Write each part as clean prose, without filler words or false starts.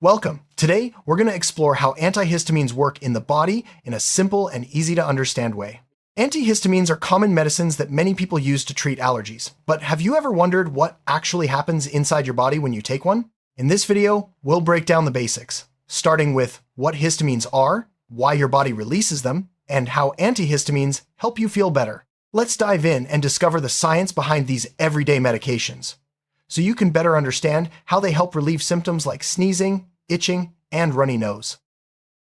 Welcome. Today, we're going to explore how antihistamines work in the body in a simple and easy to understand way. Antihistamines are common medicines that many people use to treat allergies. But have you ever wondered what actually happens inside your body when you take one? In this video, we'll break down the basics, starting with what histamines are, why your body releases them, and how antihistamines help you feel better. Let's dive in and discover the science behind these everyday medications, so you can better understand how they help relieve symptoms like sneezing, itching, and runny nose.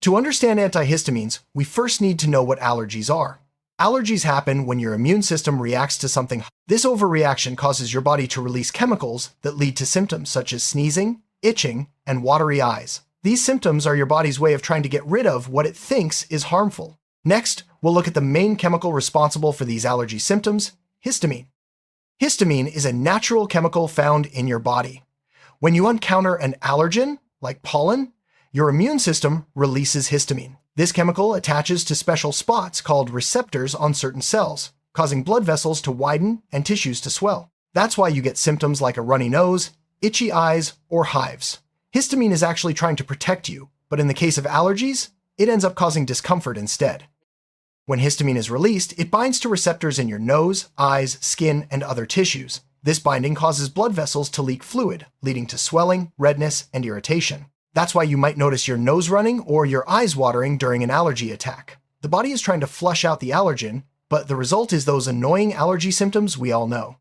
To understand antihistamines, we first need to know what allergies are. Allergies happen when your immune system reacts to something. This overreaction causes your body to release chemicals that lead to symptoms such as sneezing, itching, and watery eyes. These symptoms are your body's way of trying to get rid of what it thinks is harmful. Next, we'll look at the main chemical responsible for these allergy symptoms, histamine. Histamine is a natural chemical found in your body. When you encounter an allergen, like pollen, your immune system releases histamine. This chemical attaches to special spots called receptors on certain cells, causing blood vessels to widen and tissues to swell. That's why you get symptoms like a runny nose, itchy eyes, or hives. Histamine is actually trying to protect you, but in the case of allergies, it ends up causing discomfort instead. When histamine is released, it binds to receptors in your nose, eyes, skin, and other tissues. This binding causes blood vessels to leak fluid, leading to swelling, redness, and irritation. That's why you might notice your nose running or your eyes watering during an allergy attack. The body is trying to flush out the allergen, but the result is those annoying allergy symptoms we all know.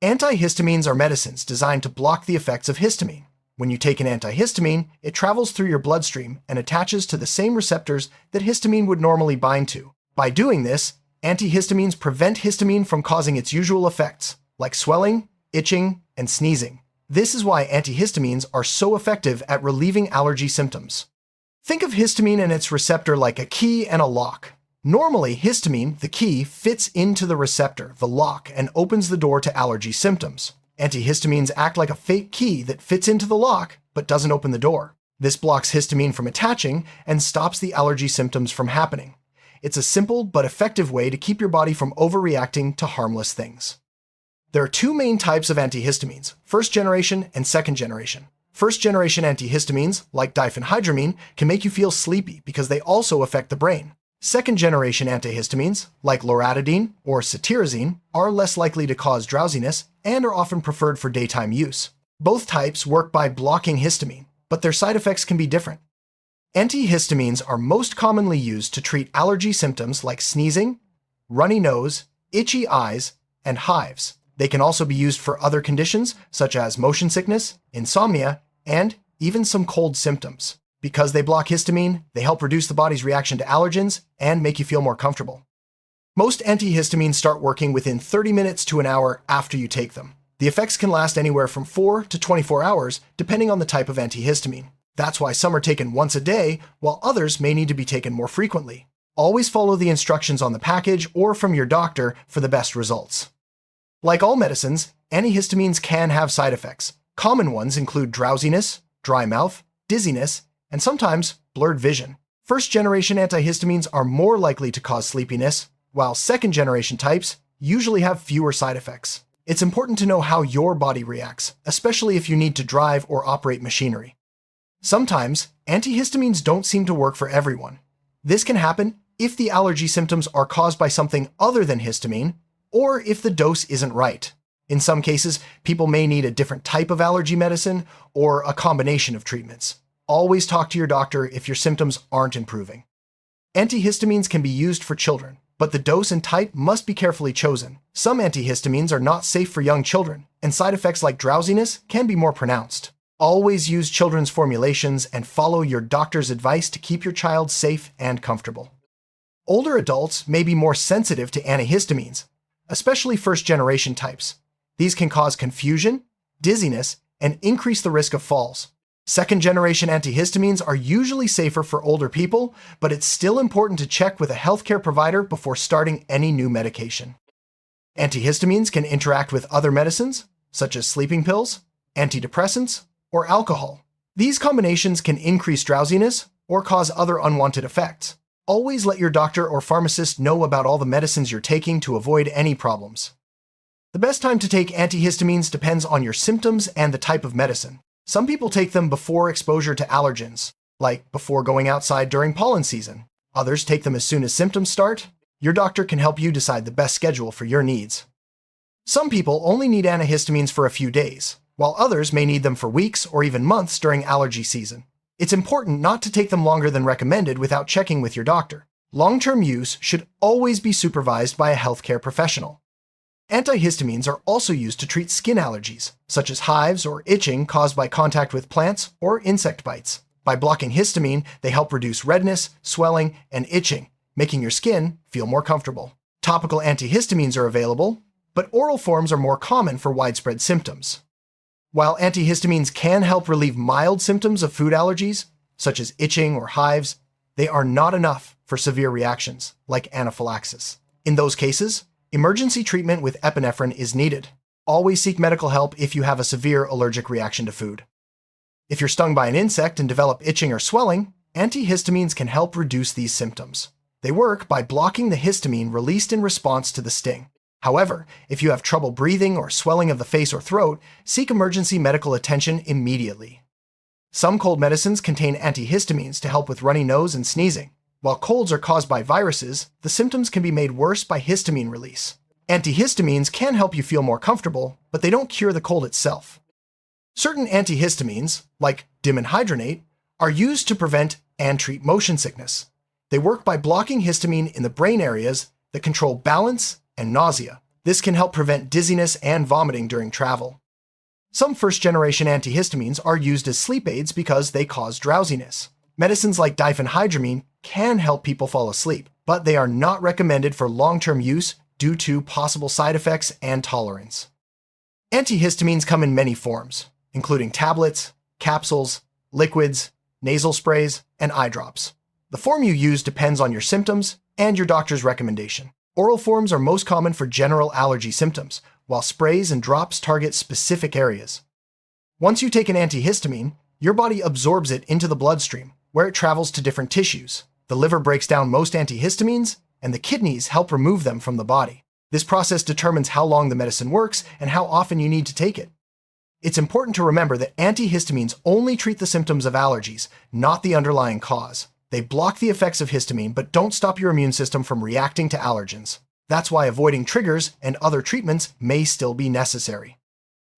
Antihistamines are medicines designed to block the effects of histamine. When you take an antihistamine, it travels through your bloodstream and attaches to the same receptors that histamine would normally bind to. By doing this, antihistamines prevent histamine from causing its usual effects, like swelling, itching, and sneezing. This is why antihistamines are so effective at relieving allergy symptoms. Think of histamine and its receptor like a key and a lock. Normally, histamine, the key, fits into the receptor, the lock, and opens the door to allergy symptoms. Antihistamines act like a fake key that fits into the lock, but doesn't open the door. This blocks histamine from attaching and stops the allergy symptoms from happening. It's a simple but effective way to keep your body from overreacting to harmless things. There are two main types of antihistamines, first generation and second generation. First generation antihistamines, like diphenhydramine, can make you feel sleepy because they also affect the brain. Second generation antihistamines, like loratadine or cetirizine, are less likely to cause drowsiness and are often preferred for daytime use. Both types work by blocking histamine, but their side effects can be different. Antihistamines are most commonly used to treat allergy symptoms like sneezing, runny nose, itchy eyes, and hives. They can also be used for other conditions such as motion sickness, insomnia, and even some cold symptoms. Because they block histamine, they help reduce the body's reaction to allergens and make you feel more comfortable. Most antihistamines start working within 30 minutes to an hour after you take them. The effects can last anywhere from 4 to 24 hours, depending on the type of antihistamine. That's why some are taken once a day, while others may need to be taken more frequently. Always follow the instructions on the package or from your doctor for the best results. Like all medicines, antihistamines can have side effects. Common ones include drowsiness, dry mouth, dizziness, and sometimes blurred vision. First-generation antihistamines are more likely to cause sleepiness, while second-generation types usually have fewer side effects. It's important to know how your body reacts, especially if you need to drive or operate machinery. Sometimes, antihistamines don't seem to work for everyone. This can happen if the allergy symptoms are caused by something other than histamine, or if the dose isn't right. In some cases, people may need a different type of allergy medicine or a combination of treatments. Always talk to your doctor if your symptoms aren't improving. Antihistamines can be used for children, but the dose and type must be carefully chosen. Some antihistamines are not safe for young children, and side effects like drowsiness can be more pronounced. Always use children's formulations and follow your doctor's advice to keep your child safe and comfortable. Older adults may be more sensitive to antihistamines, especially first-generation types. These can cause confusion, dizziness, and increase the risk of falls. Second-generation antihistamines are usually safer for older people, but it's still important to check with a healthcare provider before starting any new medication. Antihistamines can interact with other medicines, such as sleeping pills, antidepressants, or alcohol. These combinations can increase drowsiness or cause other unwanted effects. Always let your doctor or pharmacist know about all the medicines you're taking to avoid any problems. The best time to take antihistamines depends on your symptoms and the type of medicine. Some people take them before exposure to allergens, like before going outside during pollen season. Others take them as soon as symptoms start. Your doctor can help you decide the best schedule for your needs. Some people only need antihistamines for a few days, while others may need them for weeks or even months during allergy season. It's important not to take them longer than recommended without checking with your doctor. Long-term use should always be supervised by a healthcare professional. Antihistamines are also used to treat skin allergies, such as hives or itching caused by contact with plants or insect bites. By blocking histamine, they help reduce redness, swelling, and itching, making your skin feel more comfortable. Topical antihistamines are available, but oral forms are more common for widespread symptoms. While antihistamines can help relieve mild symptoms of food allergies, such as itching or hives, they are not enough for severe reactions, like anaphylaxis. In those cases, emergency treatment with epinephrine is needed. Always seek medical help if you have a severe allergic reaction to food. If you're stung by an insect and develop itching or swelling, antihistamines can help reduce these symptoms. They work by blocking the histamine released in response to the sting. However, if you have trouble breathing or swelling of the face or throat, seek emergency medical attention immediately. Some cold medicines contain antihistamines to help with runny nose and sneezing. While colds are caused by viruses, the symptoms can be made worse by histamine release. Antihistamines can help you feel more comfortable, but they don't cure the cold itself. Certain antihistamines, like dimenhydrinate, are used to prevent and treat motion sickness. They work by blocking histamine in the brain areas that control balance and nausea. This can help prevent dizziness and vomiting during travel. Some first-generation antihistamines are used as sleep aids because they cause drowsiness. Medicines like diphenhydramine can help people fall asleep, but they are not recommended for long-term use due to possible side effects and tolerance. Antihistamines come in many forms, including tablets, capsules, liquids, nasal sprays, and eye drops. The form you use depends on your symptoms and your doctor's recommendation. Oral forms are most common for general allergy symptoms, while sprays and drops target specific areas. Once you take an antihistamine, your body absorbs it into the bloodstream, where it travels to different tissues. The liver breaks down most antihistamines, and the kidneys help remove them from the body. This process determines how long the medicine works and how often you need to take it. It's important to remember that antihistamines only treat the symptoms of allergies, not the underlying cause. They block the effects of histamine, but don't stop your immune system from reacting to allergens. That's why avoiding triggers and other treatments may still be necessary.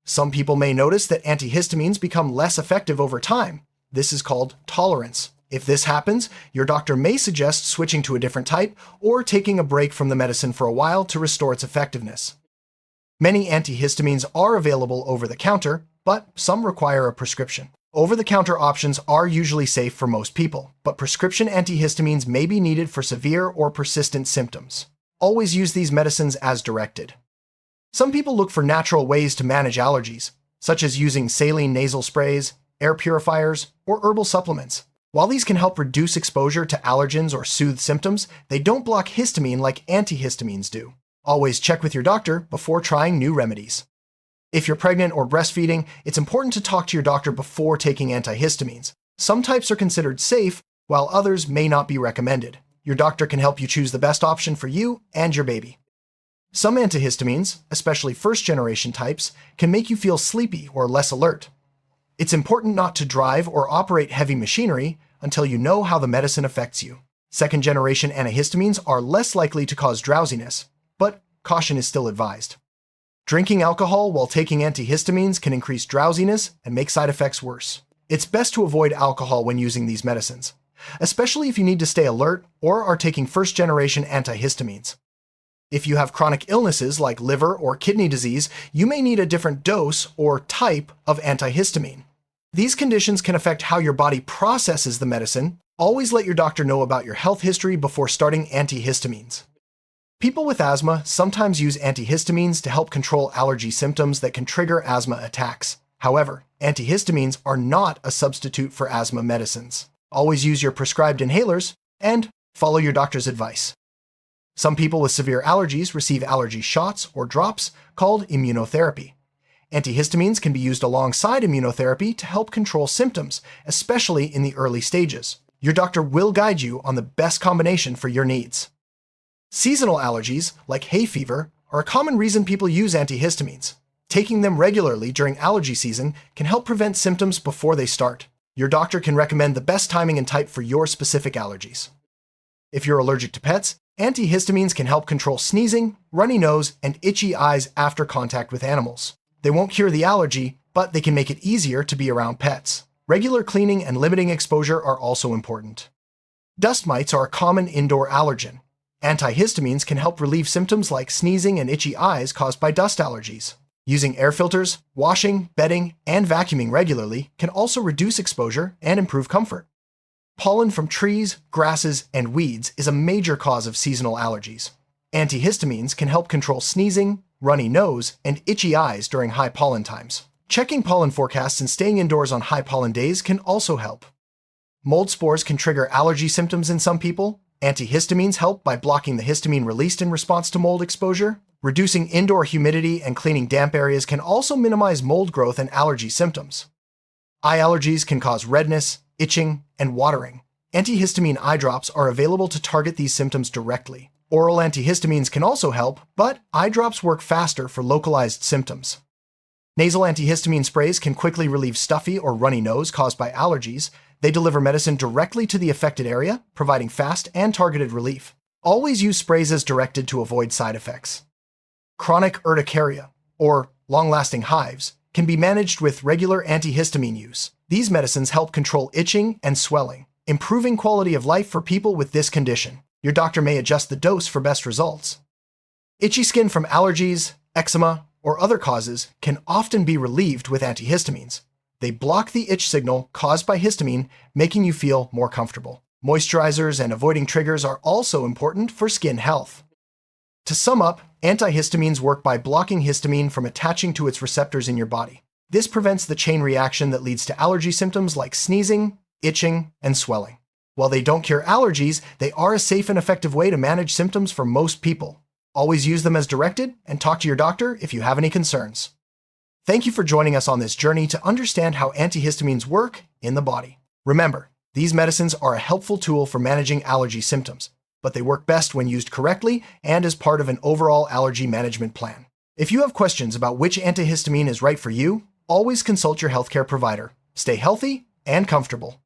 Some people may notice that antihistamines become less effective over time. This is called tolerance. If this happens, your doctor may suggest switching to a different type or taking a break from the medicine for a while to restore its effectiveness. Many antihistamines are available over the counter, but some require a prescription. Over-the-counter options are usually safe for most people, but prescription antihistamines may be needed for severe or persistent symptoms. Always use these medicines as directed. Some people look for natural ways to manage allergies, such as using saline nasal sprays, air purifiers, or herbal supplements. While these can help reduce exposure to allergens or soothe symptoms, they don't block histamine like antihistamines do. Always check with your doctor before trying new remedies. If you're pregnant or breastfeeding, it's important to talk to your doctor before taking antihistamines. Some types are considered safe, while others may not be recommended. Your doctor can help you choose the best option for you and your baby. Some antihistamines, especially first-generation types, can make you feel sleepy or less alert. It's important not to drive or operate heavy machinery until you know how the medicine affects you. Second-generation antihistamines are less likely to cause drowsiness, but caution is still advised. Drinking alcohol while taking antihistamines can increase drowsiness and make side effects worse. It's best to avoid alcohol when using these medicines, especially if you need to stay alert or are taking first-generation antihistamines. If you have chronic illnesses like liver or kidney disease, you may need a different dose or type of antihistamine. These conditions can affect how your body processes the medicine. Always let your doctor know about your health history before starting antihistamines. People with asthma sometimes use antihistamines to help control allergy symptoms that can trigger asthma attacks. However, antihistamines are not a substitute for asthma medicines. Always use your prescribed inhalers and follow your doctor's advice. Some people with severe allergies receive allergy shots or drops called immunotherapy. Antihistamines can be used alongside immunotherapy to help control symptoms, especially in the early stages. Your doctor will guide you on the best combination for your needs. Seasonal allergies, like hay fever, are a common reason people use antihistamines. Taking them regularly during allergy season can help prevent symptoms before they start. Your doctor can recommend the best timing and type for your specific allergies. If you're allergic to pets, antihistamines can help control sneezing, runny nose, and itchy eyes after contact with animals. They won't cure the allergy, but they can make it easier to be around pets. Regular cleaning and limiting exposure are also important. Dust mites are a common indoor allergen. Antihistamines can help relieve symptoms like sneezing and itchy eyes caused by dust allergies. Using air filters, washing, bedding, and vacuuming regularly can also reduce exposure and improve comfort. Pollen from trees, grasses, and weeds is a major cause of seasonal allergies. Antihistamines can help control sneezing, runny nose, and itchy eyes during high pollen times. Checking pollen forecasts and staying indoors on high pollen days can also help. Mold spores can trigger allergy symptoms in some people. Antihistamines help by blocking the histamine released in response to mold exposure. Reducing indoor humidity and cleaning damp areas can also minimize mold growth and allergy symptoms. Eye allergies can cause redness, itching, and watering. Antihistamine eye drops are available to target these symptoms directly. Oral antihistamines can also help, but eye drops work faster for localized symptoms. Nasal antihistamine sprays can quickly relieve stuffy or runny nose caused by allergies. They deliver medicine directly to the affected area, providing fast and targeted relief. Always use sprays as directed to avoid side effects. Chronic urticaria, or long-lasting hives, can be managed with regular antihistamine use. These medicines help control itching and swelling, improving quality of life for people with this condition. Your doctor may adjust the dose for best results. Itchy skin from allergies, eczema, or other causes can often be relieved with antihistamines. They block the itch signal caused by histamine, making you feel more comfortable. Moisturizers and avoiding triggers are also important for skin health. To sum up, antihistamines work by blocking histamine from attaching to its receptors in your body. This prevents the chain reaction that leads to allergy symptoms like sneezing, itching, and swelling. While they don't cure allergies, they are a safe and effective way to manage symptoms for most people. Always use them as directed and talk to your doctor if you have any concerns. Thank you for joining us on this journey to understand how antihistamines work in the body. Remember, these medicines are a helpful tool for managing allergy symptoms, but they work best when used correctly and as part of an overall allergy management plan. If you have questions about which antihistamine is right for you, always consult your healthcare provider. Stay healthy and comfortable.